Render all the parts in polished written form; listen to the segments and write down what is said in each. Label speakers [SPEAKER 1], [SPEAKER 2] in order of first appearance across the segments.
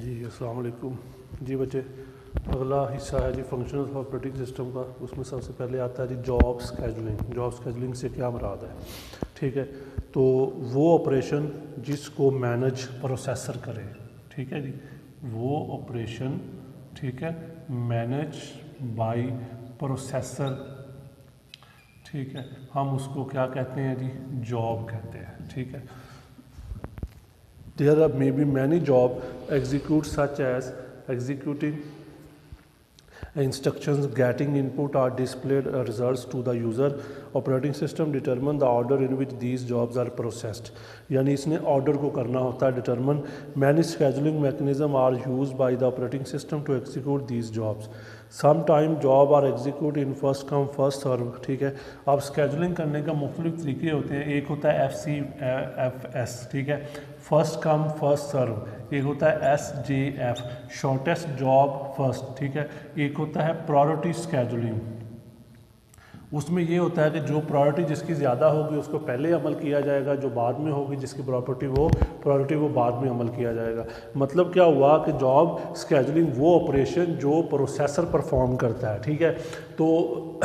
[SPEAKER 1] जी अस्सलाम वालेकुम जी बच्चे। अगला हिस्सा है जी फंक्शंस ऑपरेटिंग सिस्टम का। उसमें सबसे पहले आता है जी जॉब स्केजुलिंग। जॉब स्केजुलिंग से क्या मुराद है, ठीक है। तो वो ऑपरेशन जिसको मैनेज प्रोसेसर करे, ठीक है जी, वो ऑपरेशन, ठीक है, मैनेज बाय प्रोसेसर, ठीक है, हम उसको क्या कहते हैं जी, जॉब कहते हैं, ठीक है। There may be many job execute such as executing instructions, getting input or displayed results to the user. Operating system determine the order in which these jobs are processed. यानी इसने ऑर्डर को करना होता है determine. Many scheduling mechanism are used by the operating system to execute these jobs. Some time job are execute in first come first serve, ठीक है। अब scheduling करने का मुख्तलिफ तरीके होते हैं। एक होता है FCFS, ठीक है, फर्स्ट कम फर्स्ट सर्व। एक होता है SJF, शॉर्टेस्ट जॉब फर्स्ट, ठीक है। एक होता है प्रायोरिटी स्केजुलिंग। उसमें ये होता है कि जो प्रायोरिटी जिसकी ज़्यादा होगी उसको पहले अमल किया जाएगा, जो बाद में होगी जिसकी प्रायोरिटी वो बाद में अमल किया जाएगा। मतलब क्या हुआ कि जॉब स्केजुलिंग वो ऑपरेशन जो प्रोसेसर परफॉर्म करता है, ठीक है। तो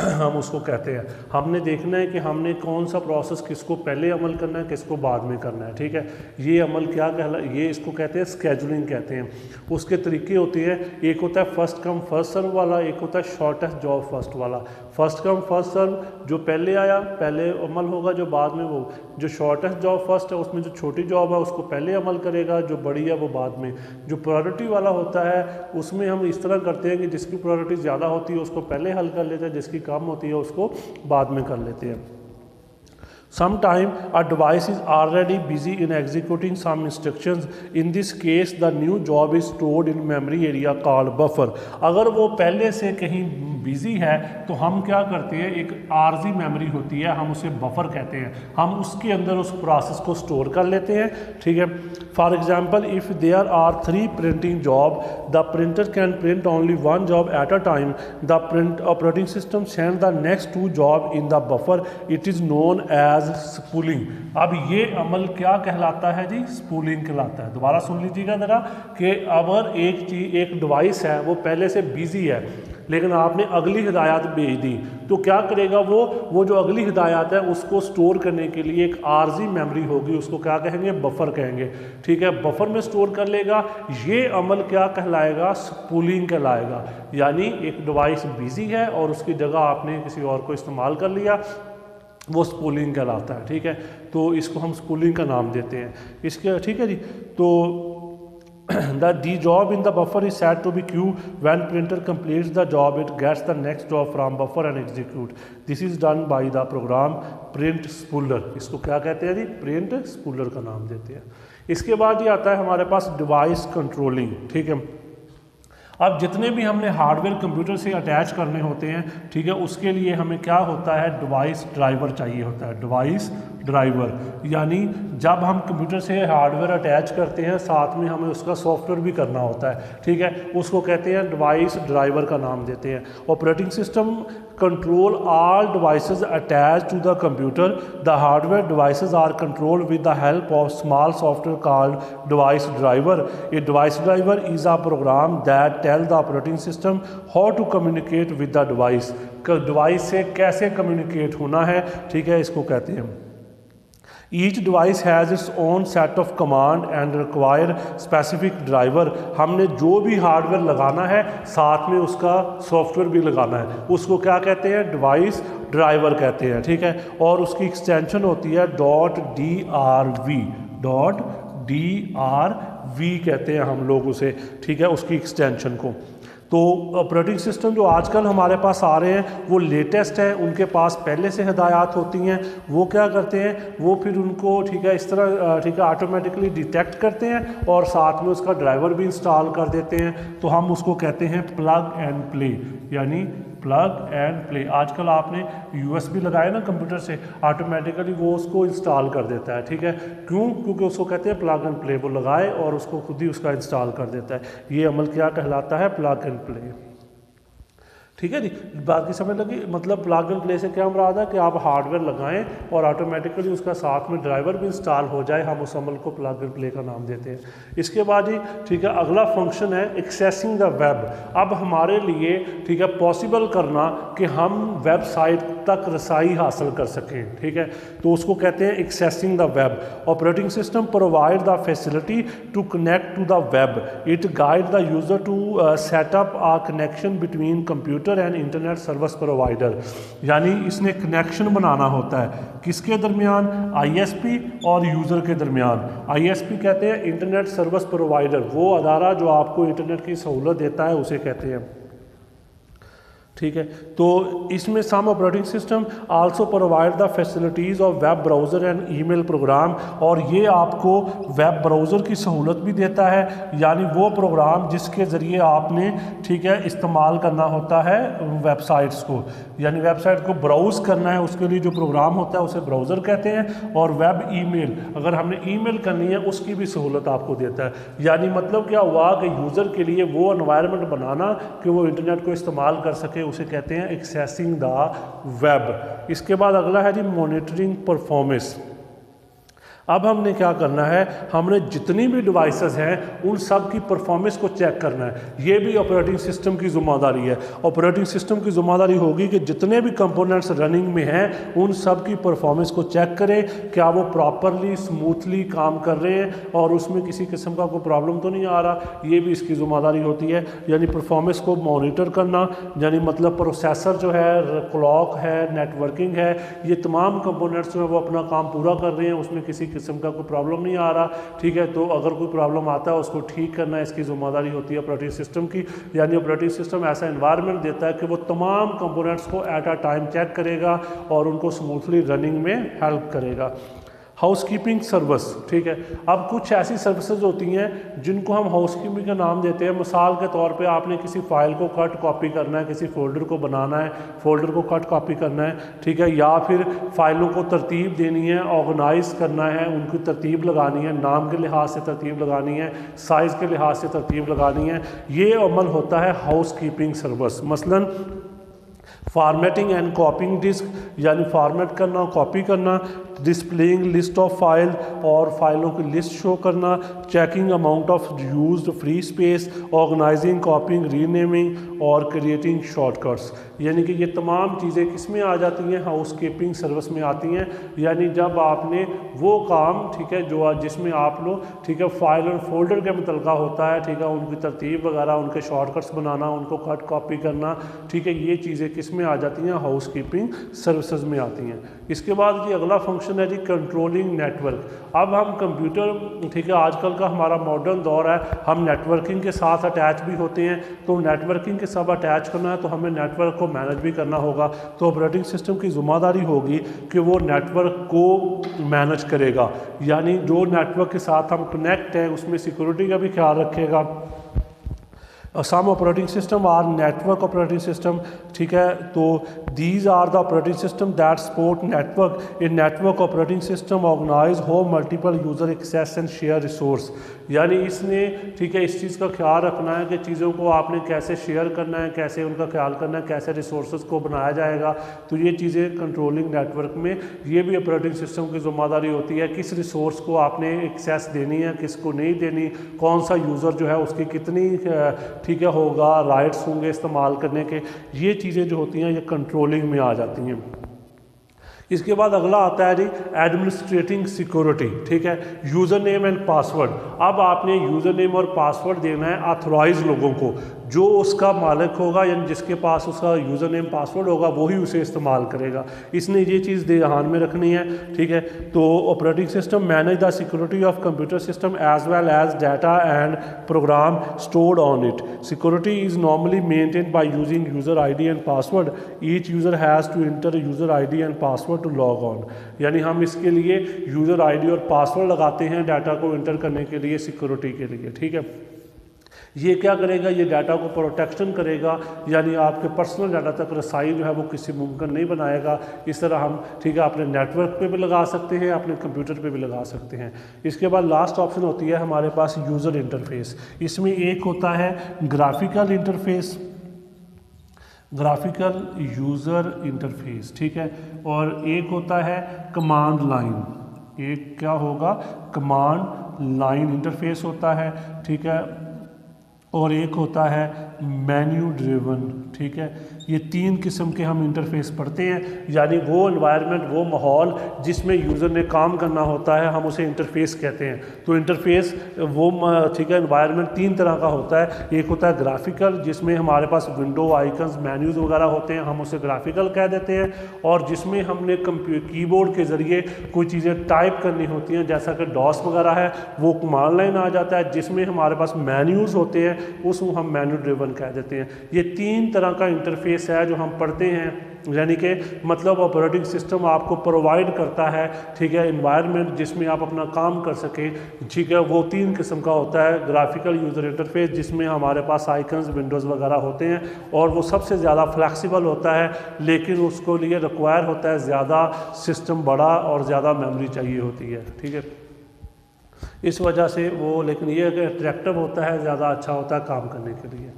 [SPEAKER 1] हम उसको कहते हैं, हमने देखना है कि हमने कौन सा प्रोसेस किसको पहले अमल करना है, किसको बाद में करना है, ठीक है। ये अमल क्या ये इसको कहते हैं स्केजुलिंग कहते हैं। उसके तरीके होते हैं, एक होता है फर्स्ट कम फर्स्ट सर्व वाला, एक होता है शॉर्टेस्ट जॉब फर्स्ट वाला। फर्स्ट कम फर्स्ट सर्व, जो पहले आया पहले अमल होगा, जो बाद में वो। जो शॉर्टेस्ट जॉब फर्स्ट है उसमें जो छोटी जॉब है उसको पहले अमल करेगा, जो बड़ी है वो बाद में। जो प्रायोरिटी वाला होता है उसमें हम इस तरह करते हैं कि जिसकी प्रायोरिटी ज़्यादा होती है उसको पहले हल कर लेते हैं, जिसकी कम होती है उसको बाद में कर लेते हैं। Sometime a device is already busy in executing some instructions. In this case, the new job is stored in memory area called buffer. अगर वो पहले से कहीं बिजी है तो हम क्या करते हैं, एक आर्जी मेमोरी होती है, हम उसे बफर कहते हैं, हम उसके अंदर उस प्रोसेस को स्टोर कर लेते हैं, ठीक है। For example, if there are 3 printing job, the printer can print only 1 job at a time. The print operating system send the next 2 job in the buffer. It is known as spooling. अब ये अमल क्या कहलाता है जी, spooling कहलाता है। दोबारा सुन लीजिएगा ज़रा कि अगर एक डिवाइस है वो पहले से बिजी है लेकिन आपने अगली हिदायत भेज दी, तो क्या करेगा वो जो अगली हिदायत है उसको स्टोर करने के लिए एक आर्जी मेमोरी होगी, उसको क्या कहेंगे, बफर कहेंगे, ठीक है। बफर में स्टोर कर लेगा। ये अमल क्या कहलाएगा, स्पूलिंग कहलाएगा। यानी एक डिवाइस बिजी है और उसकी जगह आपने किसी और को इस्तेमाल कर लिया, वो स्पूलिंग कहलाता है, ठीक है। तो इसको हम स्पूलिंग का नाम देते हैं इसके, ठीक है जी। तो the job in the buffer is said to be queue. When printer completes the job, it gets the next job from buffer and execute. This is done by the program print spooler. इसको क्या कहते हैं जी, print spooler का नाम देते हैं। इसके बाद ये आता है हमारे पास डिवाइस कंट्रोलिंग, ठीक है। अब जितने भी हमने हार्डवेयर कंप्यूटर से अटैच करने होते हैं, ठीक है, उसके लिए हमें क्या होता है, डिवाइस ड्राइवर चाहिए होता है। डिवाइस ड्राइवर यानी जब हम कंप्यूटर से हार्डवेयर अटैच करते हैं साथ में हमें उसका सॉफ्टवेयर भी करना होता है, ठीक है, उसको कहते हैं डिवाइस ड्राइवर का नाम देते हैं। Operating system control all devices attach to the computer. The hardware devices are controlled with the help of small software called device driver. A device driver is a program that tell the operating system how to communicate with the device. Device से कैसे communicate होना है, ठीक है, इसको कहते हैं। Each device has its own set of command and require specific driver. हमने जो भी हार्डवेयर लगाना है साथ में उसका सॉफ्टवेयर भी लगाना है, उसको क्या कहते हैं, डिवाइस ड्राइवर कहते हैं, ठीक है। और उसकी एक्सटेंशन होती है .drv कहते हैं हम लोग उसे, ठीक है, उसकी एक्सटेंशन को। तो ऑपरेटिंग सिस्टम जो आजकल हमारे पास आ रहे हैं वो लेटेस्ट है, उनके पास पहले से हिदायत होती हैं। वो क्या करते हैं, वो फिर उनको, ठीक है, इस तरह, ठीक है, ऑटोमेटिकली डिटेक्ट करते हैं और साथ में उसका ड्राइवर भी इंस्टॉल कर देते हैं। तो हम उसको कहते हैं प्लग एंड प्ले, यानी प्लग एंड प्ले। आजकल आपने USB लगाए ना कंप्यूटर से, ऑटोमेटिकली वो उसको इंस्टॉल कर देता है, ठीक है। क्यों, क्योंकि उसको कहते हैं प्लग एंड प्ले। वो लगाए और उसको खुद ही उसका इंस्टॉल कर देता है। ये अमल क्या कहलाता है, प्लग एंड प्ले। ठीक है जी। बाकी समझ लगी, मतलब प्लग एंड प्ले से क्या मुराद है कि आप हार्डवेयर लगाएं और ऑटोमेटिकली उसका साथ में ड्राइवर भी इंस्टॉल हो जाए, हम उस अमल को प्लग एंड प्ले का नाम देते हैं। इसके बाद जी ठीक है, अगला फंक्शन है एक्सेसिंग द वेब। अब हमारे लिए ठीक है पॉसिबल करना कि हम वेबसाइट तक रसाई हासिल कर सकें, ठीक है, तो उसको कहते हैं accessing the web. Operating system provide the facility to connect to the web, it guide the user to set up a connection between computer and internet service provider. यानी इसने कनेक्शन बनाना होता है किसके दरमियान, आईएसपी और यूज़र के दरमियान। ISP कहते हैं इंटरनेट सर्विस प्रोवाइडर, वो अदारा जो आपको इंटरनेट की सहूलत देता है उसे कहते हैं, ठीक है। तो इसमें some operating system also provide the facilities of web browser and email program, और ये आपको वेब ब्राउज़र की सहूलत भी देता है, यानी वो प्रोग्राम जिसके ज़रिए आपने ठीक है इस्तेमाल करना होता है वेबसाइट्स को, यानी वेबसाइट को ब्राउज़ करना है, उसके लिए जो प्रोग्राम होता है उसे ब्राउज़र कहते हैं। और वेब ईमेल, अगर हमने ईमेल करनी है उसकी भी सहूलत आपको देता है। यानी मतलब क्या हुआ कि यूज़र के लिए वो एनवायरनमेंट बनाना कि वो इंटरनेट को इस्तेमाल कर सके, उसे कहते हैं एक्सेसिंग द वेब। इसके बाद अगला है जी मॉनिटरिंग परफॉर्मेंस। अब हमने क्या करना है, हमने जितनी भी डिवाइसेस हैं उन सब की परफॉर्मेंस को चेक करना है। ये भी ऑपरेटिंग सिस्टम की ज़िम्मेदारी है। ऑपरेटिंग सिस्टम की ज़िम्मेदारी होगी कि जितने भी कंपोनेंट्स रनिंग में हैं उन सब की परफॉर्मेंस को चेक करें, क्या वो प्रॉपरली स्मूथली काम कर रहे हैं और उसमें किसी किस्म का कोई प्रॉब्लम तो नहीं आ रहा। ये भी इसकी ज़िम्मेदारी होती है, यानी परफॉर्मेंस को मॉनिटर करना, यानी मतलब प्रोसेसर जो है, क्लॉक है, नेटवर्किंग है, ये तमाम कंपोनेंट्स जो है वो अपना काम पूरा कर रहे हैं, उसमें किसी किस्म का कोई प्रॉब्लम नहीं आ रहा, ठीक है। तो अगर कोई प्रॉब्लम आता है उसको ठीक करना इसकी ज़िम्मेदारी होती है ऑपरेटिंग सिस्टम की। यानी ऑपरेटिंग सिस्टम ऐसा एनवायरनमेंट देता है कि वो तमाम कंपोनेंट्स को एट अ टाइम चेक करेगा और उनको स्मूथली रनिंग में हेल्प करेगा। हाउसकीपिंग सर्विस, ठीक है। अब कुछ ऐसी सर्विसेज होती हैं जिनको हम हाउसकीपिंग का नाम देते हैं। मिसाल के तौर पे आपने किसी फाइल को कट कॉपी करना है, किसी फोल्डर को बनाना है, फोल्डर को कट कॉपी करना है, ठीक है, या फिर फाइलों को तरतीब देनी है, ऑर्गेनाइज करना है, उनकी तरतीब लगानी है, नाम के लिहाज से तरतीब लगानी है, साइज़ के लिहाज से तरतीब लगानी है। ये अमल होता है हाउसकीपिंग सर्विस। मसलन फॉर्मेटिंग एंड कॉपिंग डिस्क, यानी फॉर्मेट करना, कॉपी करना, डिस्प्लेइंग लिस्ट ऑफ फाइल और फाइलों की लिस्ट शो करना, checking amount of used free space, organizing, copying, renaming और क्रिएटिंग शॉर्टकट्स। यानी कि ये तमाम चीज़ें किस में आ जाती हैं, हाउसकीपिंग सर्विस में आती हैं। यानी जब आपने वो काम, ठीक है, जो जिसमें आप लोग, ठीक है, फाइल और फोल्डर के मुतलका होता है, ठीक है, उनकी तरतीब वगैरह, उनके शॉर्टकट्स बनाना, उनको कट कॉपी करना, ठीक है, ये चीज़ें किस में आ जाती हैं, हाउसकीपिंग सर्विसेज में आती हैं। इसके बाद जी अगला फंक्शन है जी कंट्रोलिंग नेटवर्क। अब हम कंप्यूटर, ठीक है, आजकल का हमारा मॉडर्न दौर है, हम नेटवर्किंग के साथ अटैच भी होते हैं, तो नेटवर्किंग के साथ अटैच करना है तो हमें नेटवर्क को मैनेज भी करना होगा। तो ऑपरेटिंग सिस्टम की ज़िम्मेदारी होगी कि वो नेटवर्क को मैनेज करेगा, यानी जो नेटवर्क के साथ हम कनेक्ट हैं उसमें सिक्योरिटी का भी ख्याल रखेगा। Some operating system are network operating system, ठीक है, तो these are the operating system that support network. In network operating system organise हो multiple user access and share resource. यानी इसने, ठीक है, इस चीज़ का ख्याल रखना है कि चीज़ों को आपने कैसे शेयर करना है, कैसे उनका ख्याल करना है, कैसे रिसोर्स को बनाया जाएगा। तो ये चीज़ें कंट्रोलिंग नेटवर्क में ये भी ऑपरेटिंग सिस्टम की ज़िम्मेदारी होती है, किस रिसोर्स को आपने एक्सेस देनी है, किसको नहीं देनी, कौन सा यूज़र जो है उसकी कितनी, ठीक है, होगा, राइट्स होंगे इस्तेमाल करने के। ये चीज़ें जो होती हैं ये कंट्रोलिंग में आ जाती हैं। इसके बाद अगला आता है जी एडमिनिस्ट्रेटिंग सिक्योरिटी, ठीक है, यूज़र नेम एंड पासवर्ड। अब आपने यूज़र नेम और पासवर्ड देना है ऑथराइज लोगों को, जो उसका मालिक होगा, यानी जिसके पास उसका यूज़र नेम पासवर्ड होगा वही उसे इस्तेमाल करेगा। इसने ये चीज़ ध्यान में रखनी है, ठीक है। तो operating system manage the security of computer system as well as data and program stored on it. Security is normally maintained by using user ID and password. Each user has to enter user ID and password to log on. यानी हम इसके लिए user ID और password लगाते हैं data को inter करने के लिए, सिक्योरिटी के लिए, ठीक है। ये क्या करेगा, ये डाटा को प्रोटेक्शन करेगा, यानी आपके पर्सनल डाटा तक रसाई जो है वो किसी मुमकिन नहीं बनाएगा। इस तरह हम, ठीक है, अपने नेटवर्क पे भी लगा सकते हैं, अपने कंप्यूटर पे भी लगा सकते हैं। इसके बाद लास्ट ऑप्शन होती है हमारे पास यूज़र इंटरफेस। इसमें एक होता है graphical interface. Graphical user interface, ठीक है। और एक होता है कमांड लाइन, एक क्या होगा, कमांड लाइन इंटरफेस होता है, ठीक है। और एक होता है मेन्यू ड्रिवन, ठीक है। ये तीन किस्म के हम इंटरफेस पढ़ते हैं, यानी वो एनवायरनमेंट, वो माहौल जिसमें यूज़र ने काम करना होता है, हम उसे इंटरफेस कहते हैं। तो इंटरफेस वो, ठीक है, एनवायरनमेंट तीन तरह का होता है। एक होता है ग्राफिकल, जिसमें हमारे पास विंडो आइकन्स मेन्यूज़ वगैरह होते हैं, हम उसे ग्राफिकल कह देते हैं। और जिसमें हमने कीबोर्ड के ज़रिए कोई चीज़ें टाइप करनी होती हैं, जैसा कि डॉस वगैरह है, वो कमांड लाइन आ जाता है। जिसमें हमारे पास मेन्यूज़ होते हैं, उसको हम मेन्यू ड्रिवन कह देते हैं। ये तीन तरह का इंटरफेस है जो हम पढ़ते हैं, यानी कि मतलब ऑपरेटिंग सिस्टम आपको प्रोवाइड करता है, ठीक है, एनवायरनमेंट जिसमें आप अपना काम कर सकें, ठीक है। वो तीन किस्म का होता है। ग्राफिकल यूज़र इंटरफेस, जिसमें हमारे पास आइकन्स, विंडोज़ वगैरह होते हैं, और वो सबसे ज़्यादा फ्लैक्सिबल होता है, लेकिन उसको लिए रिक्वायर होता है ज़्यादा सिस्टम बड़ा और ज़्यादा मेमोरी चाहिए होती है, ठीक है। इस वजह से वो, लेकिन ये अगर अट्रैक्टिव होता है, ज़्यादा अच्छा होता है काम करने के लिए।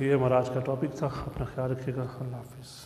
[SPEAKER 1] ये हमारा आज का टॉपिक था। अपना ख्याल रखिएगा। अल्लाह हाफिज़।